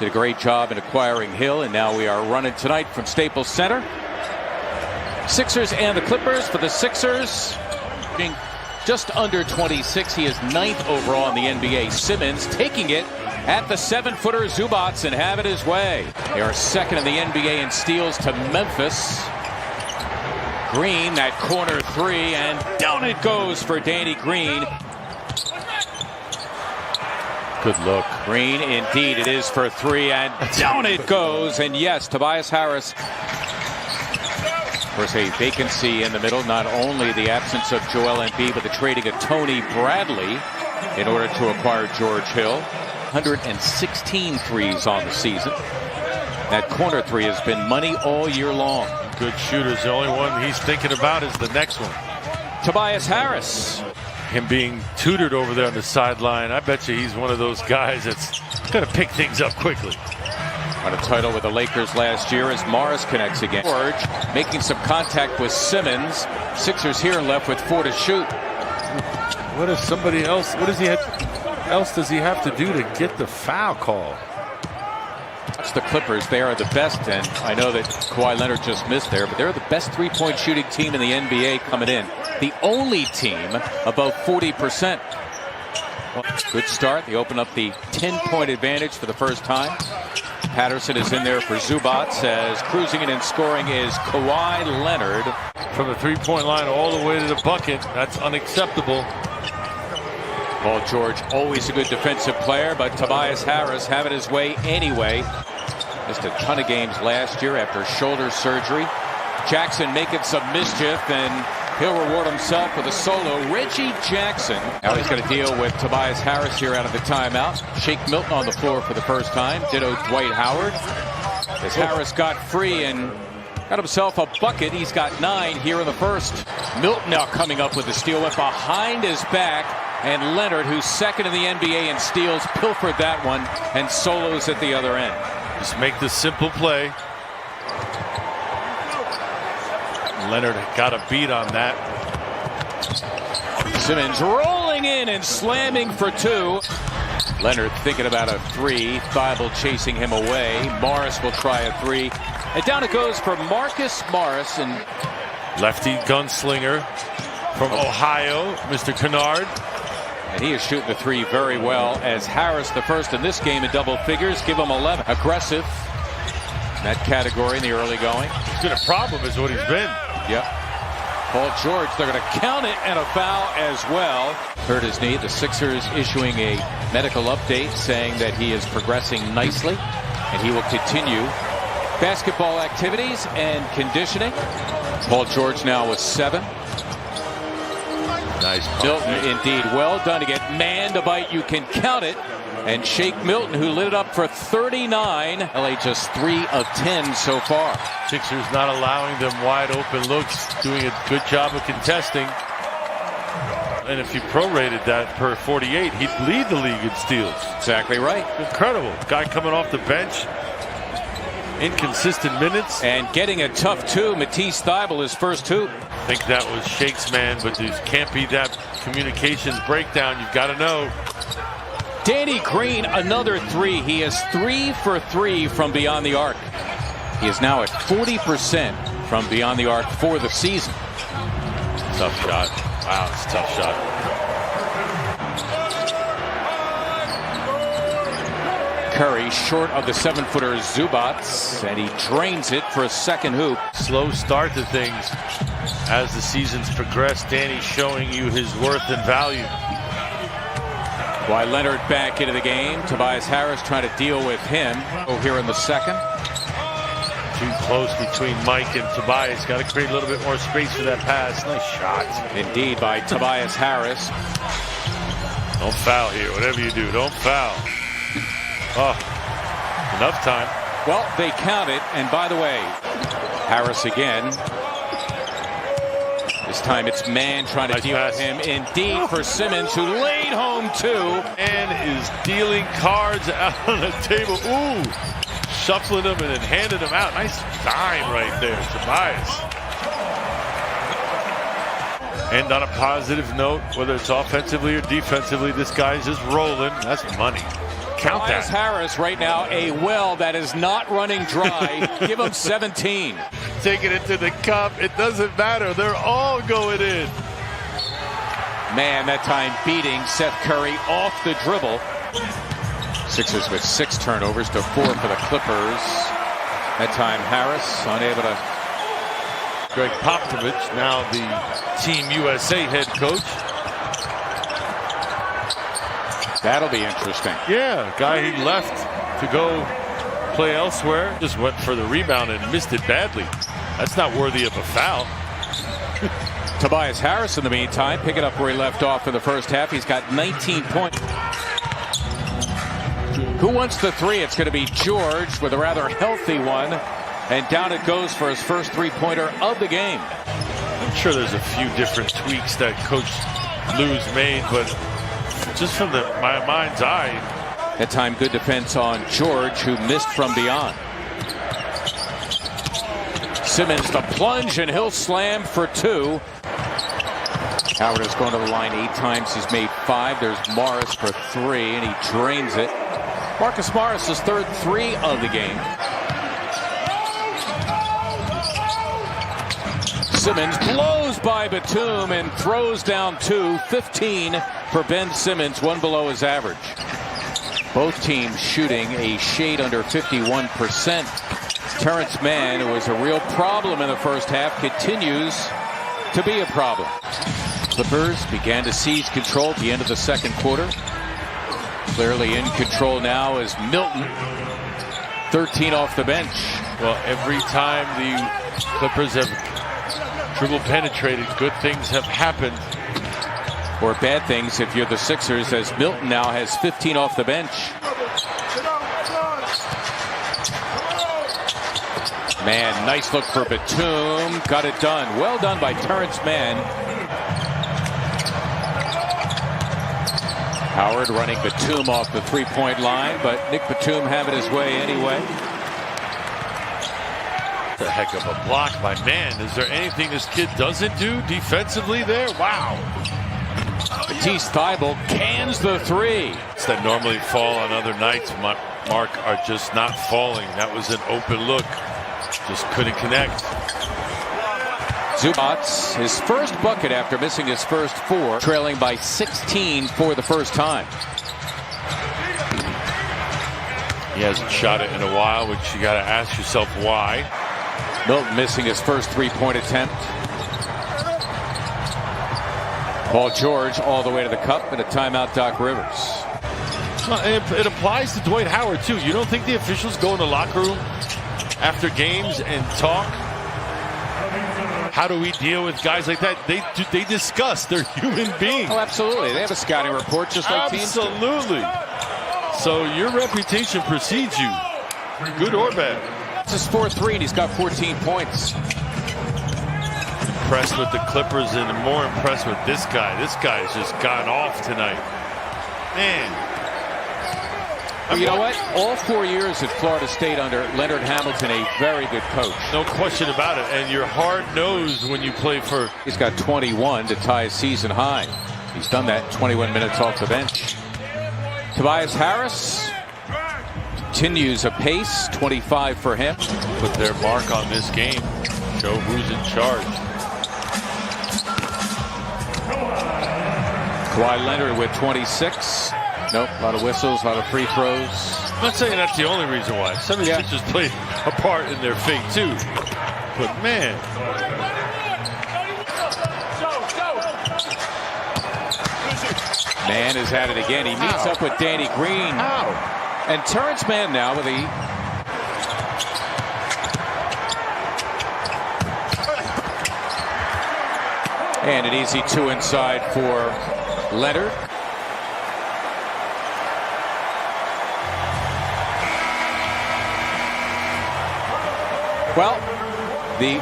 Did a great job in acquiring Hill, and now we are running tonight from Staples Center. Sixers and the Clippers. For the Sixers, being just under 26. He is 9th overall in the NBA. Simmons taking it at the 7-footer Zubac and have it his way. They are 2nd in the NBA in steals to Memphis. Green, that corner 3, and down it goes for Danny Green. Good look. Green, indeed, it is for 3, and down it goes. And yes, Tobias Harris. Of course, a vacancy in the middle. Not only the absence of Joel Embiid, but the trading of Tony Bradley in order to acquire George Hill. 116 threes on the season. That corner 3 has been money all year long. Good shooters. The only one he's thinking about is the next one. Tobias Harris. Him being tutored over there on the sideline. I bet you he's one of those guys that's going to pick things up quickly. Won a title with the Lakers last year as Morris connects again. George making some contact with Simmons. Sixers here and left with 4 to shoot. What if somebody else, what does he else does he have to do to get the foul call? That's the Clippers. They are the best, and I know that Kawhi Leonard just missed there, but they're the best three-point shooting team in the NBA coming in. The only team above 40%. Good start. They open up the 10-point advantage for the first time. Patterson is in there for Zubac, as cruising in and scoring is Kawhi Leonard. From the three-point line all the way to the bucket, that's unacceptable. Paul George, always a good defensive player, but Tobias Harris having his way anyway. Missed a ton of games last year after shoulder surgery. Jackson making some mischief, and he'll reward himself with a solo. Reggie Jackson. Now he's going to deal with Tobias Harris here out of the timeout. Shake Milton on the floor for the first time. Ditto Dwight Howard. As Harris got free and got himself a bucket. He's got 9 here in the first. Milton now coming up with the steal. Went behind his back. And Leonard, who's 2nd in the NBA in steals, pilfered that one and solos at the other end. Just make the simple play. Leonard got a beat on that. Simmons rolling in and slamming for 2. Leonard thinking about a 3. Thibault chasing him away. Morris will try a 3. And down it goes for Marcus Morris. And lefty gunslinger from Ohio, Mr. Kennard. And he is shooting the 3 very well, as Harris, the first in this game in double figures, give him 11. Aggressive in that category in the early going. He's been a problem is what he's been. Yep. Paul George, they're going to count it, and a foul as well. Hurt his knee. The Sixers issuing a medical update saying that he is progressing nicely and he will continue basketball activities and conditioning. Paul George now with 7. Nice. Milton, indeed, well done to get man to bite. You can count it. And Shake Milton, who lit it up for 39. LA just 3 of 10 so far. Sixers not allowing them wide open looks, doing a good job of contesting. And if you prorated that per 48, he'd lead the league in steals. Exactly right. Incredible. Guy coming off the bench. Inconsistent minutes. And getting a tough 2. Matisse Thybulle, his first 2. I think that was Shake's man, but there can't be that communications breakdown. You've got to know. Danny Green, another 3. He is 3 for 3 from beyond the arc. He is now at 40% from beyond the arc for the season. Tough shot. Wow, it's a tough shot. Curry short of the 7-footer Zubac, and he drains it for a second hoop. Slow start to things as the seasons progress. Danny showing you his worth and value. Kawhi Leonard back into the game. Tobias Harris trying to deal with him. Here in the second. Too close between Mike and Tobias. Got to create a little bit more space for that pass. Nice shot. Indeed by Tobias Harris. Don't foul here. Whatever you do, don't foul. Oh, enough time. Well, they count it. And by the way, Harris again. This time it's man trying to deal with him. Indeed for Simmons, who laid home 2. And is dealing cards out on the table. Ooh, shuffling them and then handing them out. Nice dime right there, Tobias. And on a positive note, whether it's offensively or defensively, this guy's just rolling. That's money. Count Tobias that. Harris right now, a well that is not running dry. Give him 17. Taking it to the cup. It doesn't matter. They're all going in. Man, that time beating Seth Curry off the dribble. Sixers with 6 turnovers to 4 for the Clippers. That time Harris unable to. Greg Popovich, now the Team USA head coach. That'll be interesting. Yeah, guy he left to go play elsewhere just went for the rebound and missed it badly. That's not worthy of a foul. Tobias Harris, in the meantime, picking up where he left off in the first half. He's got 19 points. Who wants the three? It's going to be George with a rather healthy one. And down it goes for his first three-pointer of the game. I'm sure there's a few different tweaks that Coach Lou's made, but just from my mind's eye. That time good defense on George, who missed from beyond. Simmons the plunge, and he'll slam for 2. Howard has gone to the line 8 times. He's made 5. There's Morris for 3, and he drains it. Marcus Morris' third 3 of the game. Simmons blows by Batum and throws down 2. 15 for Ben Simmons, 1 below his average. Both teams shooting a shade under 51%. Terrence Mann, who was a real problem in the first half, continues to be a problem. Clippers began to seize control at the end of the second quarter. Clearly in control now is Milton. 13 off the bench. Well, every time the Clippers have dribble penetrated, good things have happened. Or bad things if you're the Sixers, as Milton now has 15 off the bench. Man, nice look for Batum. Got it done. Well done by Terrence Mann. Howard running Batum off the three-point line, but Nick Batum having his way anyway. A heck of a block by Mann. Is there anything this kid doesn't do defensively there? Wow. Matisse Thybulle cans the 3. That normally fall on other nights, Mark, are just not falling. That was an open look. Just couldn't connect. Zubac, his first bucket after missing his first 4, trailing by 16 for the first time. He hasn't shot it in a while, which you got to ask yourself why. Milton missing his first three-point attempt. Paul George all the way to the cup, and a timeout, Doc Rivers. Well, it applies to Dwight Howard, too. You don't think the officials go in the locker room after games and talk? How do we deal with guys like that? They discuss. They're human beings. Oh, absolutely. They have a scouting report just like teams do. Absolutely. So your reputation precedes you, good or bad. It's his 4-3, and he's got 14 points. Impressed with the Clippers and more impressed with this guy. This guy's just gone off tonight. Man. Well, you know what? All 4 years at Florida State under Leonard Hamilton, a very good coach. No question about it. And you're hard-nosed when you play for... He's got 21 to tie his season high. He's done that 21 minutes off the bench. Tobias Harris continues apace, 25 for him. Put their mark on this game. Show who's in charge. Kawhi Leonard with 26. Nope, a lot of whistles, a lot of free throws. I'm not saying that's the only reason why. Some of these pitchers played a part in their fate, too. But, man. Mann has had it again. He meets up with Danny Green. And Terrence Mann now with the... And an easy 2 inside for Leonard. Well, the